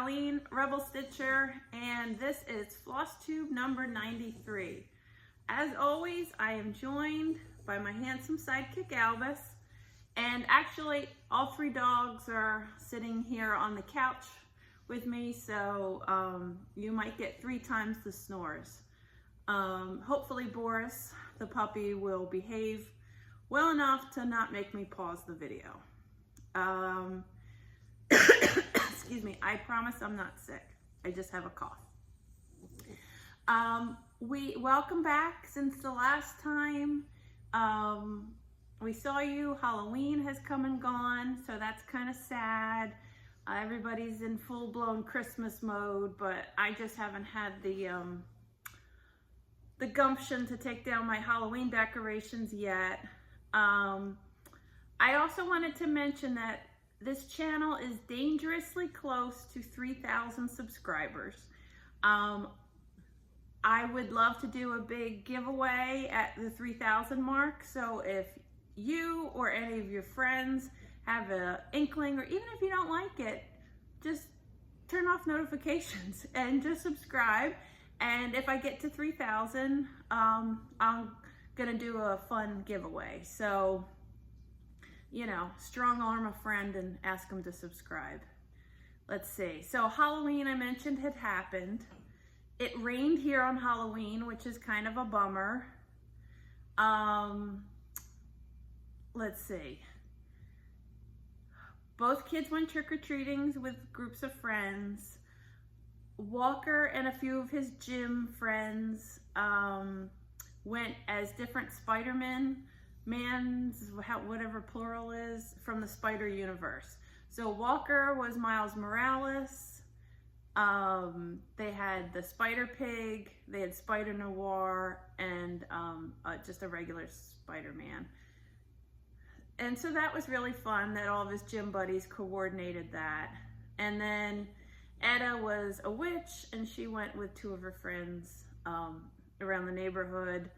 Colleen, Rebel Stitcher, and this is FlossTube number 93. As always, I am joined by my handsome sidekick Albus, and actually all three dogs are sitting here on the couch with me, so you might get 3 times the snores. Hopefully Boris, the puppy, will behave well enough to not make me pause the video. Excuse me, I promise I'm not sick. I just have a cough. We welcome back since the last time we saw you. Halloween has come and gone, so that's kind of sad. Everybody's in full-blown Christmas mode, but I just haven't had the gumption to take down my Halloween decorations yet. I also wanted to mention that this channel is dangerously close to 3,000 subscribers. I would love to do a big giveaway at the 3,000 mark. So if you or any of your friends have an inkling, or even if you don't like it, just turn off notifications and just subscribe. And if I get to 3,000, I'm gonna do a fun giveaway. So, you know, strong arm a friend and ask them to subscribe. Let's see. So Halloween, I mentioned, had happened. It rained here on Halloween, which is kind of a bummer. Let's see. Both kids went trick-or-treating with groups of friends. Walker and a few of his gym friends went as different Spider-Man, whatever plural is, from the Spider Universe. So Walker was Miles Morales. They had the Spider Pig, they had Spider Noir, and just a regular Spider-Man. And so that was really fun that all of his gym buddies coordinated that. And then Etta was a witch, and she went with 2 of her friends around the neighborhood.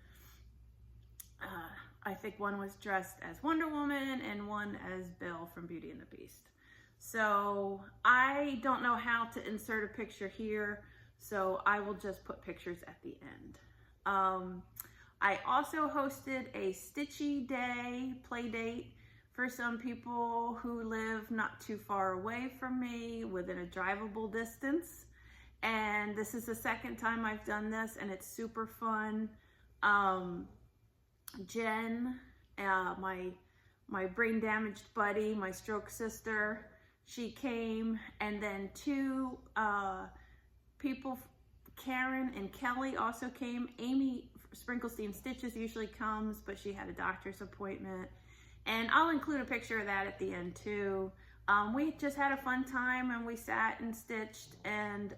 I think one was dressed as Wonder Woman and one as Belle from Beauty and the Beast. So I don't know how to insert a picture here, so I will just put pictures at the end. I also hosted a Stitchy Day play date for some people who live not too far away from me, within a drivable distance. And this is the second time I've done this, and it's super fun. Jen, my brain damaged buddy, my stroke sister, she came, and then 2 people, Karen and Kelly, also came. Amy Sprinklestein Stitches usually comes, but she had a doctor's appointment. And I'll include a picture of that at the end too. We just had a fun time, and we sat and stitched and,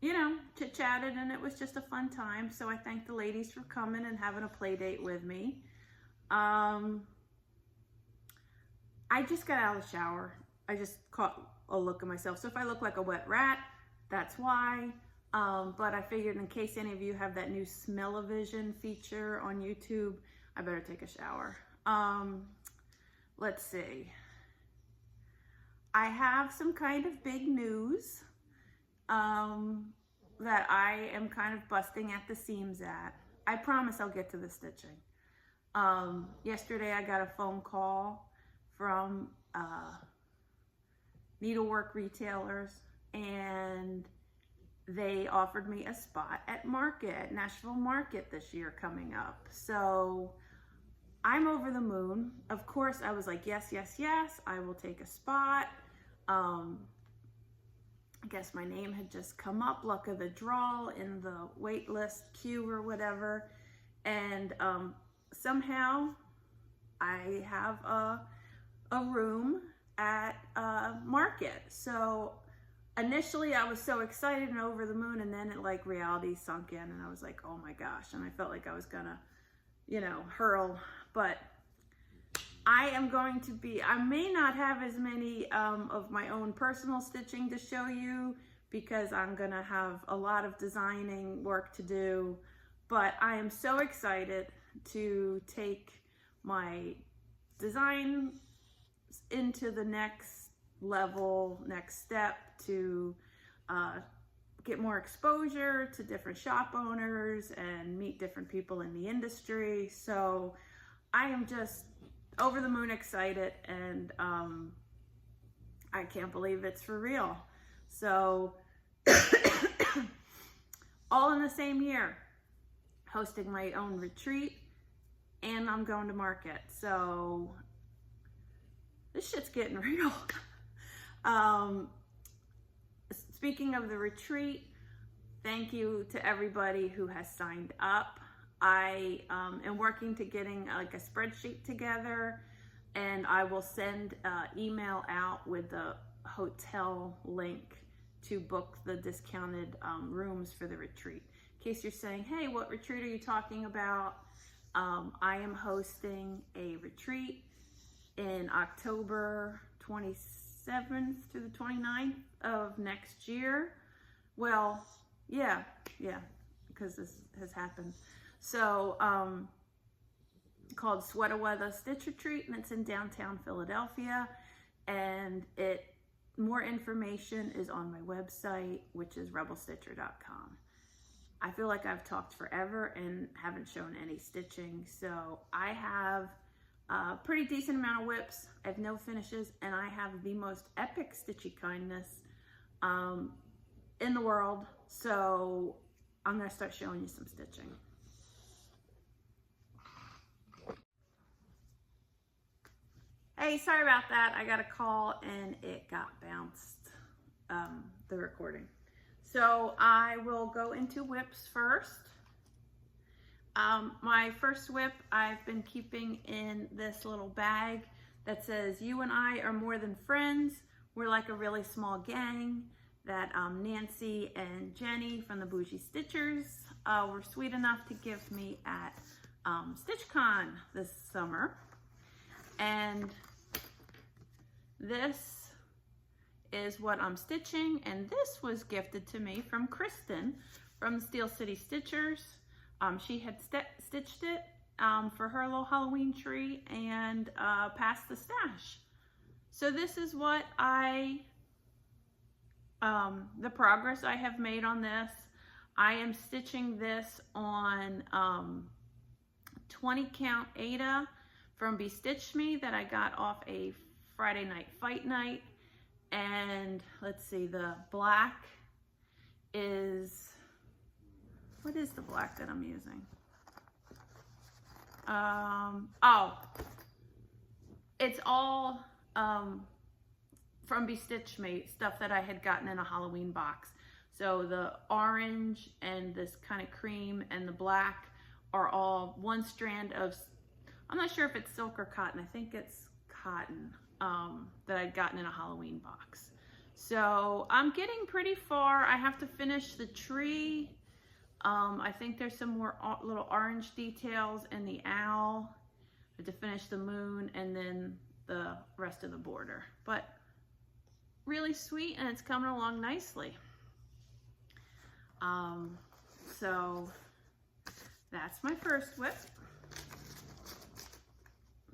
you know, chit-chatted, and it was just a fun time. So I thank the ladies for coming and having a play date with me. I just got out of the shower. I just caught a look at myself. So if I look like a wet rat, that's why. But I figured in case any of you have that new smell-o-vision feature on YouTube, I better take a shower. Let's see. I have some kind of big news that I am kind of busting at the seams at. I promise I'll get to the stitching. Yesterday I got a phone call from needlework retailers, and they offered me a spot at Nashville Market this year coming up. So I'm over the moon. Of course, I was like, yes, yes, yes, I will take a spot. I guess my name had just come up, luck of the draw, in the wait list queue or whatever. And somehow I have a room at Market. So initially I was so excited and over the moon, and then reality sunk in, and I was like, oh my gosh. And I felt like I was gonna, you know, hurl. But I am going to be, I may not have as many of my own personal stitching to show you, because I'm gonna have a lot of designing work to do. But I am so excited to take my design into the next level, next step to get more exposure to different shop owners and meet different people in the industry. So I am just over the moon excited, and I can't believe it's for real. So all in the same year, hosting my own retreat, and I'm going to market. So this shit's getting real. Speaking of the retreat, thank you to everybody who has signed up. I am working to getting like a spreadsheet together, and I will send an email out with the hotel link to book the discounted rooms for the retreat. In case you're saying, hey, what retreat are you talking about? I am hosting a retreat in October 27th through the 29th of next year. Well, yeah, because this has happened. So, called Sweater Weather Stitch Retreat, and it's in downtown Philadelphia. And more information is on my website, which is rebelstitcher.com. I feel like I've talked forever and haven't shown any stitching. So I have a pretty decent amount of whips. I have no finishes, and I have the most epic stitchy kindness in the world. So I'm gonna start showing you some stitching. Hey, sorry about that. I got a call and it got bounced, the recording. So I will go into whips first. My first whip I've been keeping in this little bag that says, "You and I are more than friends. We're like a really small gang," that Nancy and Jenny from the Bougie Stitchers were sweet enough to give me at StitchCon this summer. And this is what I'm stitching, and this was gifted to me from Kristen from the Steel City Stitchers. She had stitched it for her little Halloween tree and passed the stash. So this is what the progress I have made on this. I am stitching this on 20 count Aida from Be Stitch Me that I got off a Friday night fight night. And let's see, the black is, what is the black that I'm using? Oh, it's all from Be Stitch Me, stuff that I had gotten in a Halloween box. So the orange and this kind of cream and the black are all one strand of, I'm not sure if it's silk or cotton. I think it's cotton that I'd gotten in a Halloween box. So I'm getting pretty far. I have to finish the tree. I think there's some more little orange details in the owl. I have to finish the moon and then the rest of the border. But really sweet, and it's coming along nicely. So that's my first whip.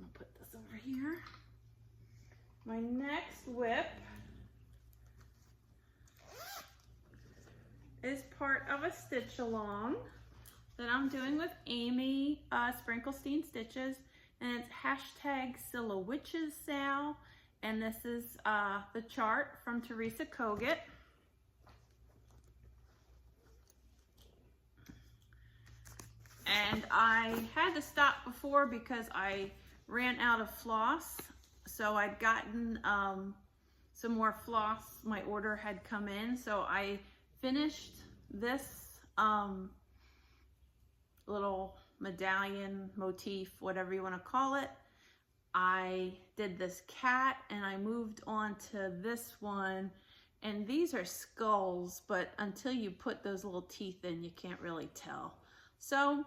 I'll put this over here. My next whip is part of a stitch along that I'm doing with Amy Sprinklestein Stitches, and it's hashtag Silhouitches Sal, and this is the chart from Teresa Kogut. And I had to stop before because I ran out of floss. So I'd gotten some more floss. My order had come in. So I finished this little medallion motif, whatever you want to call it. I did this cat and I moved on to this one. And these are skulls, but until you put those little teeth in, you can't really tell. So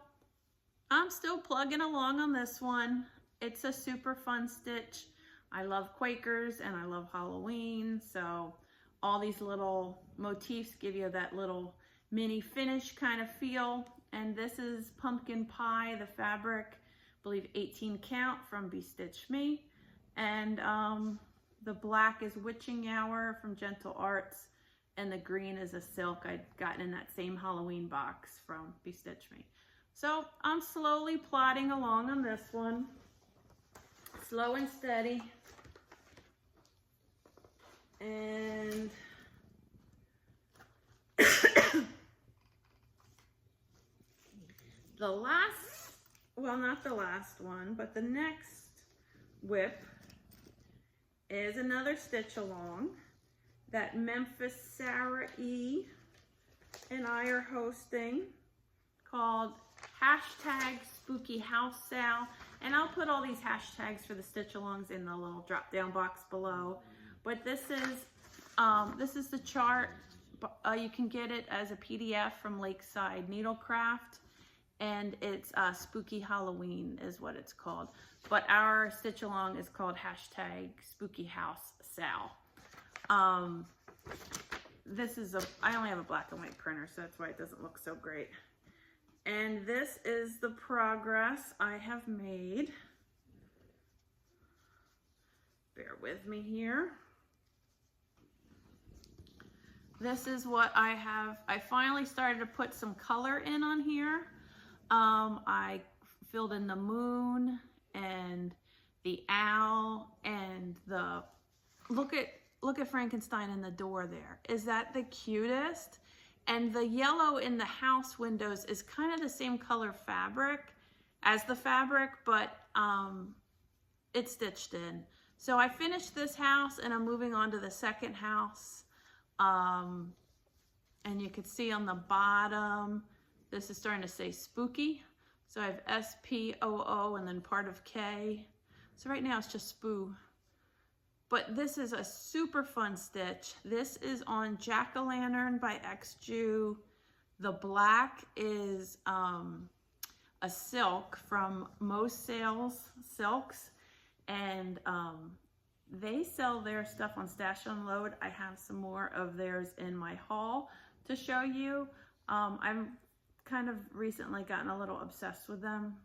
I'm still plugging along on this one. It's a super fun stitch. I love Quakers and I love Halloween. So all these little motifs give you that little mini finish kind of feel. And this is Pumpkin Pie, the fabric, I believe 18 count from Be Stitch Me. And The black is Witching Hour from Gentle Arts, and the green is a silk I'd gotten in that same Halloween box from Bestitch Me. So I'm slowly plodding along on this one, slow and steady. And the last, well, not the last one, but the next whip is another stitch along that Memphis Sarah E and I are hosting, called #SpookyHouseSale. And I'll put all these hashtags for the stitch alongs in the little drop down box below. But this is the chart. You can get it as a PDF from Lakeside Needlecraft, and it's Spooky Halloween is what it's called. But our stitch along is called #SpookyHouseSal. This is I only have a black and white printer, so that's why it doesn't look so great. And this is the progress I have made. Bear with me here. This is what I have. I finally started to put some color in on here. I filled in the moon and the owl and the, look at Frankenstein in the door there. Is that the cutest? And the yellow in the house windows is kind of the same color fabric as the fabric, but it's stitched in. So I finished this house and I'm moving on to the second house. And you can see on the bottom, this is starting to say spooky. So I have SPOO and then part of K. So right now it's just Spoo. But this is a super fun stitch. This is on Jack-O-Lantern by XJew. The black is a silk from Most Sales Silks. And they sell their stuff on Stash Unload. I have some more of theirs in my haul to show you. I've kind of recently gotten a little obsessed with them.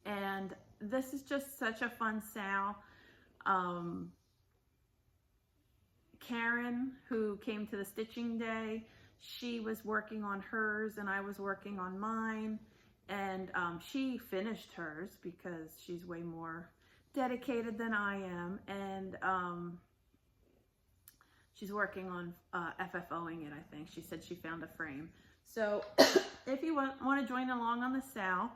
And this is just such a fun sale. Karen, who came to the stitching day, she was working on hers and I was working on mine. And she finished hers because she's way more dedicated than I am. And she's working on FFOing it, I think. She said she found a frame. So if you want to join along on the sale,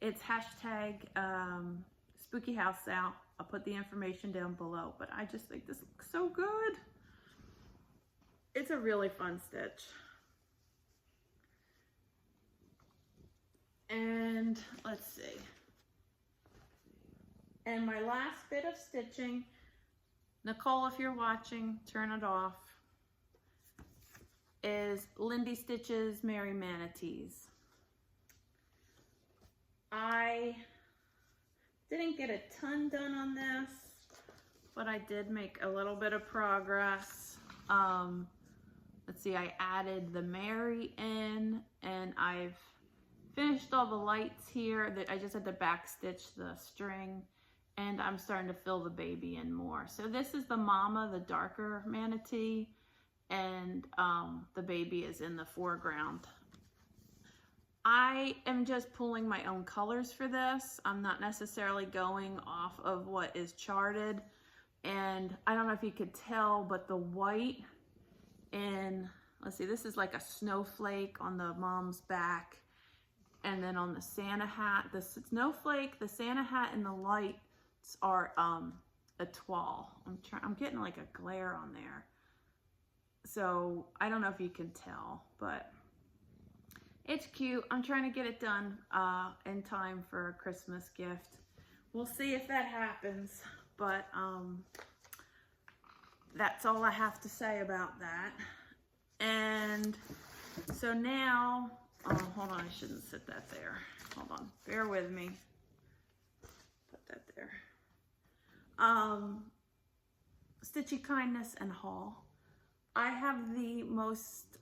it's #SpookyHouseSale. I'll put the information down below, but I just think this looks so good. It's a really fun stitch. And let's see. And my last bit of stitching, Nicole, if you're watching, turn it off, is Lindy Stitch's Merry Manatees. I didn't get a ton done on this, but I did make a little bit of progress. Let's see, I added the Mary in, and I've finished all the lights here. I just had to back stitch the string, and I'm starting to fill the baby in more. So this is the mama, the darker manatee, and the baby is in the foreground. I am just pulling my own colors for this. I'm not necessarily going off of what is charted. And I don't know if you could tell, but the white in, let's see, this is like a snowflake on the mom's back. And then on the Santa hat, the snowflake, the Santa hat, and the lights are a toile. I'm getting like a glare on there. So I don't know if you can tell, but it's cute. I'm trying to get it done in time for a Christmas gift. We'll see if that happens, but that's all I have to say about that. And so now, hold on, I shouldn't sit that there. Hold on, bear with me. Put that there. Stitchy Kindness and haul. I have the most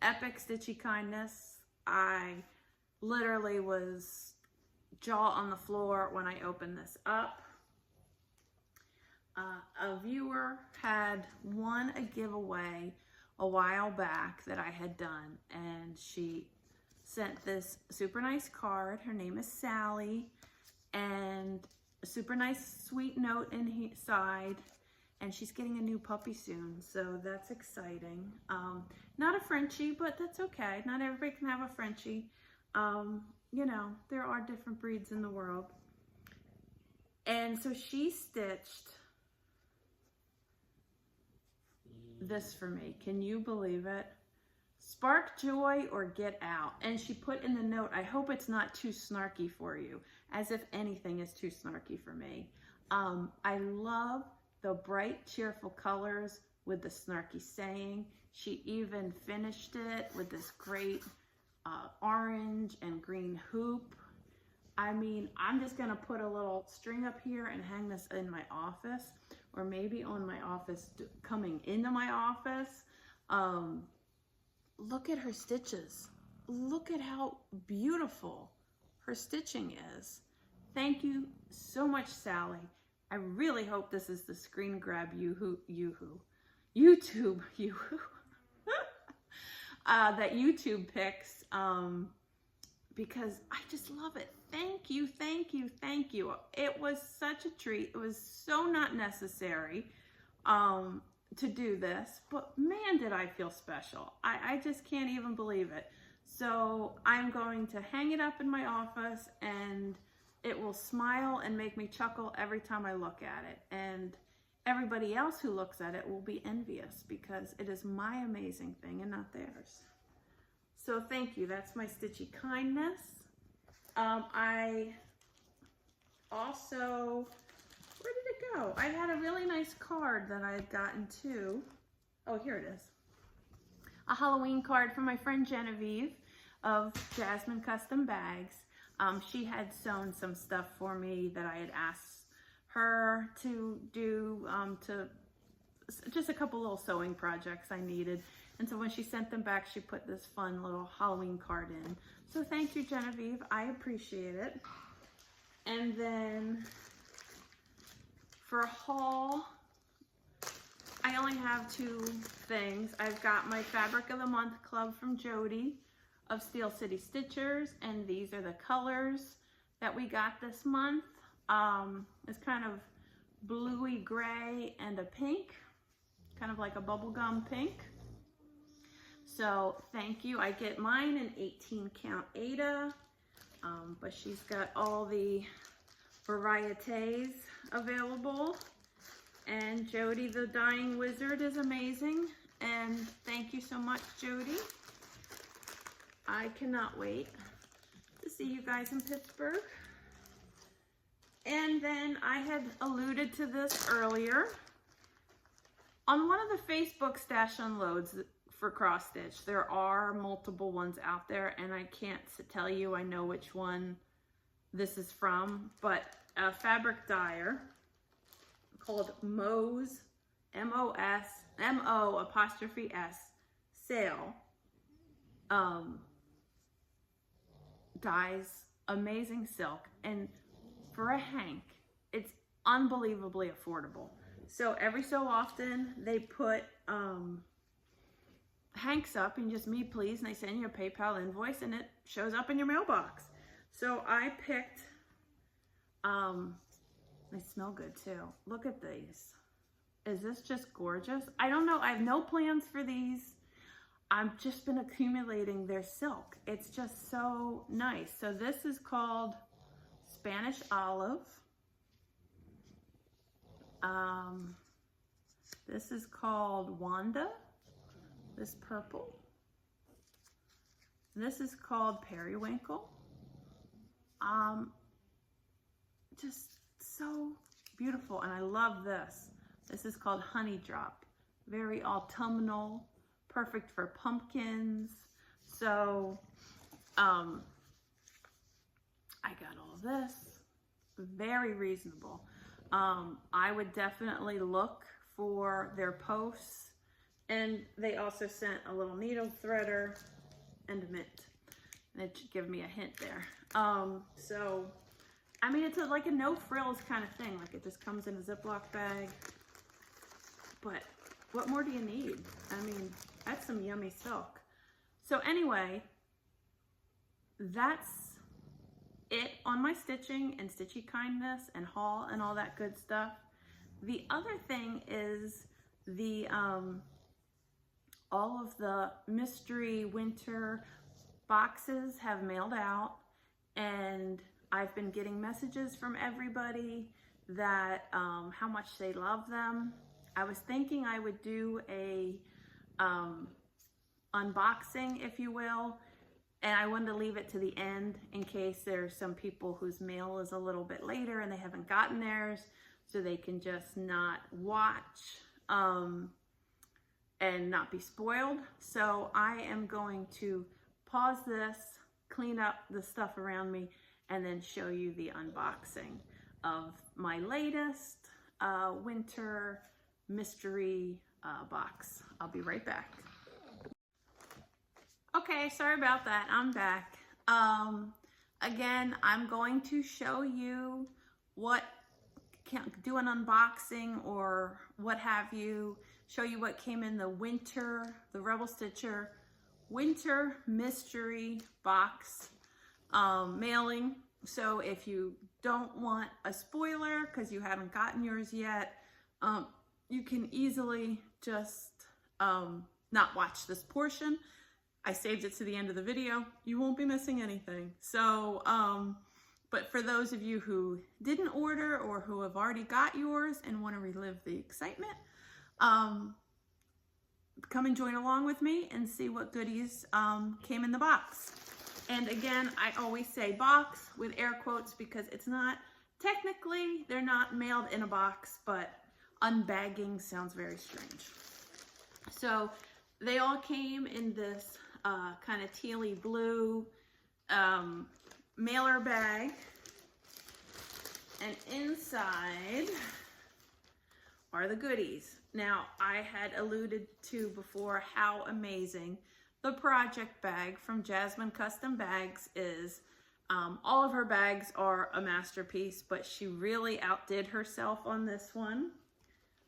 epic Stitchy Kindness. I literally was jaw on the floor when I opened this up. A viewer had won a giveaway a while back that I had done, and she sent this super nice card. Her name is Sally, and a super nice sweet note inside, and she's getting a new puppy soon, so that's exciting. Not a Frenchie, but that's okay. Not everybody can have a Frenchie. You know, there are different breeds in the world. And so she stitched this for me. Can you believe it? Spark joy or get out. And she put in the note, I hope it's not too snarky for you, as if anything is too snarky for me. I love the bright, cheerful colors with the snarky saying. She even finished it with this great orange and green hoop. I mean, I'm just gonna put a little string up here and hang this in my office, or maybe on my office, coming into my office. Look at her stitches. Look at how beautiful her stitching is. Thank you so much, Sally. I really hope this is the screen grab YouTube that YouTube picks, because I just love it. Thank you, thank you, thank you. It was such a treat. It was so not necessary to do this, but man, did I feel special. I just can't even believe it. So I'm going to hang it up in my office, and it will smile and make me chuckle every time I look at it. And everybody else who looks at it will be envious, because it is my amazing thing and not theirs. So thank you. That's my stitchy kindness. I also, where did it go? I had a really nice card that I had gotten too. Oh, here it is. A Halloween card from my friend Genevieve of Jasmine Custom Bags. She had sewn some stuff for me that I had asked her to do, just a couple little sewing projects I needed. And so when she sent them back, she put this fun little Halloween card in. So thank you, Genevieve. I appreciate it. And then for a haul, I only have two things. I've got my Fabric of the Month Club from Jody of Steel City Stitchers, and these are the colors that we got this month. It's kind of bluey gray and a pink, kind of like a bubblegum pink. So thank you. I get mine in 18 count Aida, but she's got all the varieties available. And Jody the Dying Wizard is amazing. And thank you so much, Jody. I cannot wait to see you guys in Pittsburgh. And then I had alluded to this earlier. On one of the Facebook stash unloads for cross stitch, there are multiple ones out there, and I can't tell you I know which one this is from, but a fabric dyer called Mo's, M-O-S, M-O''S, Sale, dyes amazing silk, and for a hank, it's unbelievably affordable. So every so often they put hanks up and just me please, and they send you a PayPal invoice and it shows up in your mailbox. So I picked, they smell good too. Look at these. Is this just gorgeous? I don't know, I have no plans for these. I've just been accumulating their silk. It's just so nice. So this is called Spanish Olive. This is called Wanda, this purple. This is called Periwinkle. Just so beautiful, and I love this. This is called Honey Drop, very autumnal, perfect for pumpkins. So I got all this, very reasonable. I would definitely look for their posts, and they also sent a little needle threader and a mint. That should give me a hint there. So I mean, it's like a no frills kind of thing. Like it just comes in a Ziploc bag. but what more do you need? I mean, that's some yummy silk. So anyway, that's it on my stitching and stitchy kindness and haul and all that good stuff. The other thing is the all of the mystery winter boxes have mailed out, and I've been getting messages from everybody that how much they love them. I was thinking I would do a unboxing, if you will, and I wanted to leave it to the end in case there's some people whose mail is a little bit later and they haven't gotten theirs, so they can just not watch and not be spoiled. So I am going to pause this, clean up the stuff around me, and then show you the unboxing of my latest winter mystery box. I'll be right back. Okay, sorry about that, I'm back. Again, I'm going to show you do an unboxing or what have you, show you what came in the Rebel Stitcher winter mystery box mailing. So if you don't want a spoiler because you haven't gotten yours yet, you can easily just not watch this portion. I saved it to the end of the video. You won't be missing anything. So, but for those of you who didn't order or who have already got yours and want to relive the excitement, come and join along with me and see what goodies came in the box. And again, I always say box with air quotes because it's not, technically, they're not mailed in a box, but unbagging sounds very strange. So they all came in this kind of tealy blue mailer bag, and inside are the goodies. Now, I had alluded to before how amazing the project bag from Jasmine Custom Bags is. All of her bags are a masterpiece, but she really outdid herself on this one.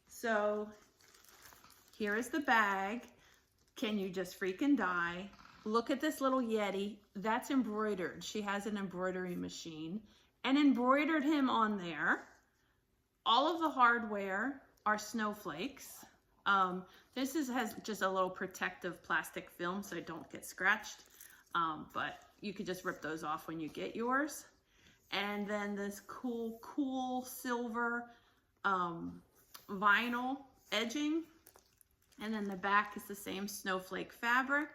So here is the bag. Can you just freaking die? Look at this little Yeti. That's embroidered. She has an embroidery machine and embroidered him on there. All of the hardware are snowflakes. This has just a little protective plastic film so it don't get scratched. But you could just rip those off when you get yours. And then this cool silver vinyl edging. And then the back is the same snowflake fabric.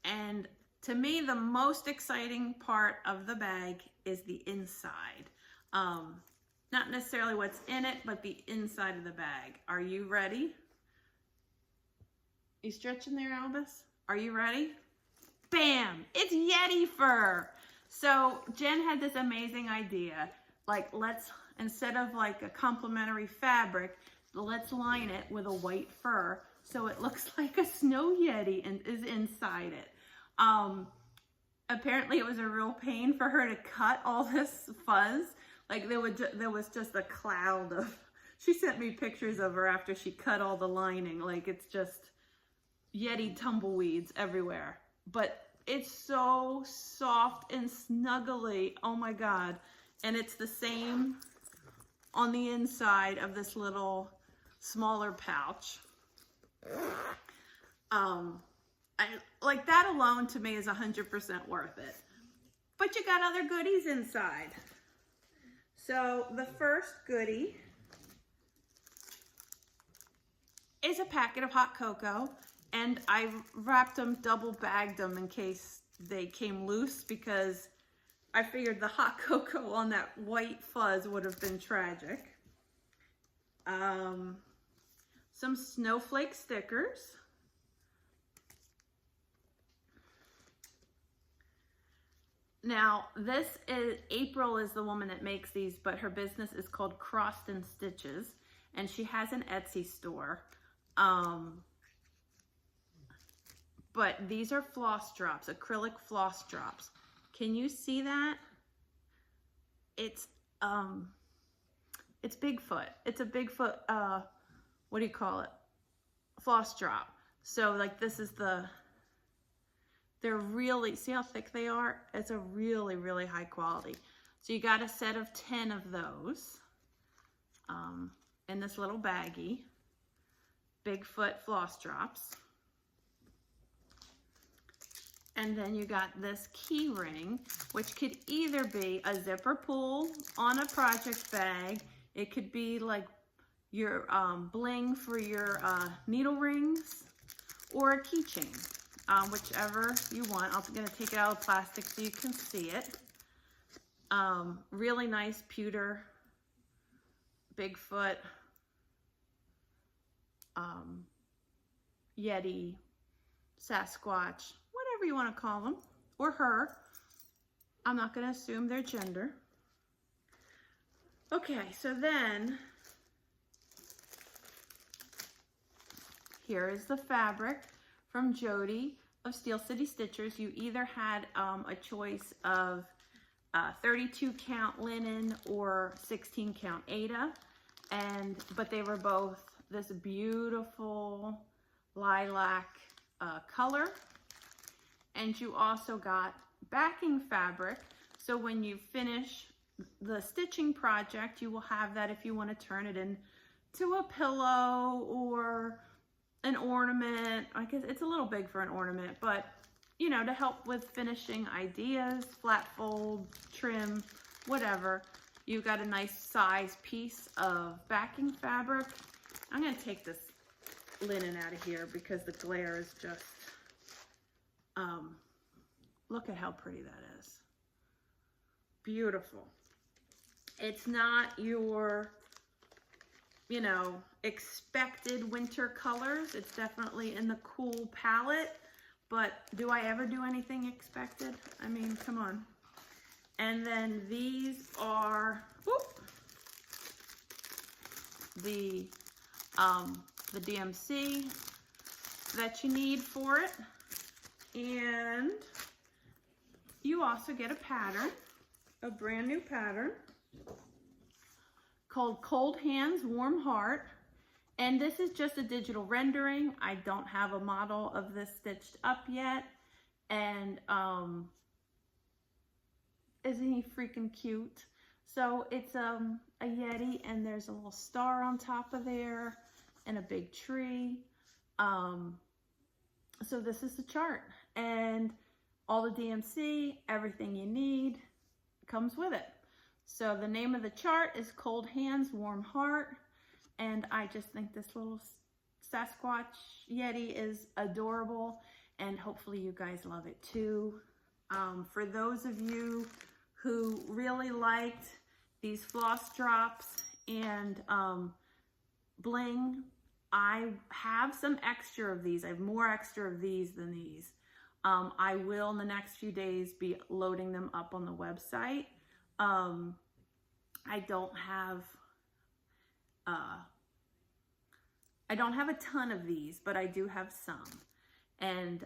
And to me, the most exciting part of the bag is the inside. Not necessarily what's in it, but the inside of the bag. Are you ready? You stretching there, Albus? Are you ready? Bam! It's Yeti fur! So Jen had this amazing idea. Like, instead of like a complimentary fabric, let's line it with a white fur so it looks like a snow Yeti and is inside it. Apparently it was a real pain for her to cut all this fuzz. Like there was just a cloud of, she sent me pictures of her after she cut all the lining. Like it's just Yeti tumbleweeds everywhere. But it's so soft and snuggly. Oh my God. And it's the same on the inside of this little smaller pouch. Like that alone to me is 100% worth it. But you got other goodies inside. So the first goodie is a packet of hot cocoa, and I wrapped them, double bagged them in case they came loose because I figured the hot cocoa on that white fuzz would have been tragic. Some snowflake stickers. Now, April is the woman that makes these, but her business is called Crossed and Stitches, and she has an Etsy store. But these are floss drops, acrylic floss drops. Can you see that? It's Bigfoot. It's a Bigfoot what do you call it? Floss drop. So like this is they're really, see how thick they are? It's a really, really high quality. So you got a set of 10 of those in this little baggie. Bigfoot floss drops. And then you got this key ring, which could either be a zipper pull on a project bag. It could be like your bling for your needle rings, or a keychain, whichever you want. I'm gonna take it out of plastic so you can see it. Really nice pewter, Bigfoot, Yeti, Sasquatch, whatever you want to call them, or her. I'm not going to assume their gender. Okay, so then here is the fabric from Jody of Steel City Stitchers. You either had a choice of 32 count linen or 16 count Aida, but they were both this beautiful lilac color. And you also got backing fabric, so when you finish the stitching project, you will have that if you want to turn it into a pillow or an ornament. I guess it's a little big for an ornament, but you know, to help with finishing ideas, flat fold, trim, whatever. You've got a nice size piece of backing fabric. I'm going to take this linen out of here because the glare is just, look at how pretty that is. Beautiful. It's not your, you know, expected winter colors. It's definitely in the cool palette, but do I ever do anything expected? I mean, come on. And then these are, whoop, the DMC that you need for it. And you also get a pattern, a brand new pattern called Cold Hands, Warm Heart. And this is just a digital rendering. I don't have a model of this stitched up yet. And isn't he freaking cute? So it's a Yeti, and there's a little star on top of there and a big tree. So this is the chart, and all the DMC, everything you need comes with it. So the name of the chart is Cold Hands, Warm Heart. And I just think this little Sasquatch Yeti is adorable, and hopefully you guys love it too. For those of you who really liked these floss drops and bling, I have some extra of these. I have more extra of these than these. I will in the next few days be loading them up on the website. I don't have a ton of these, but I do have some. And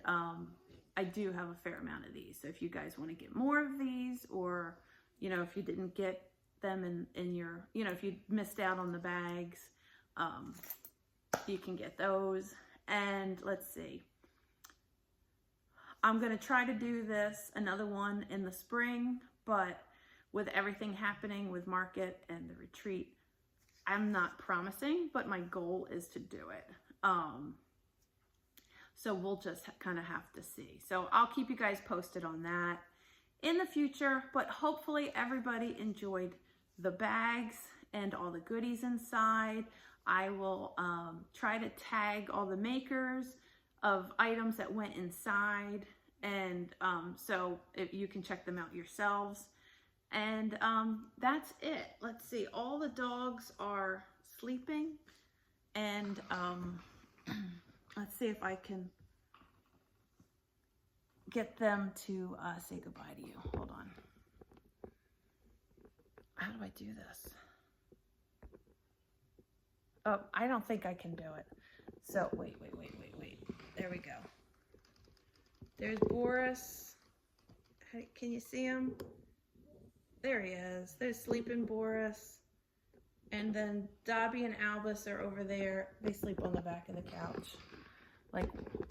I do have a fair amount of these. So if you guys want to get more of these, or, you know, if you didn't get them in your, you know, if you missed out on the bags, you can get those. And let's see. I'm going to try to do this, another one in the spring, but with everything happening with market and the retreat, I'm not promising, but my goal is to do it. So we'll just kind of have to see. So I'll keep you guys posted on that in the future, but hopefully everybody enjoyed the bags and all the goodies inside. I will try to tag all the makers of items that went inside, and so if you can check them out yourselves. And that's it. Let's see, all the dogs are sleeping, and let's see if I can get them to say goodbye to you. Hold on. How do I do this? Oh, I don't think I can do it. So wait. There we go. There's Boris. Can you see him? There he is. There's sleeping Boris. And then Dobby and Albus are over there. They sleep on the back of the couch like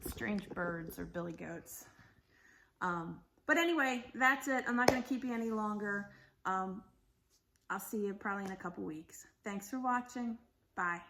strange birds or billy goats. But anyway, that's it. I'm not going to keep you any longer. I'll see you probably in a couple weeks. Thanks for watching. Bye.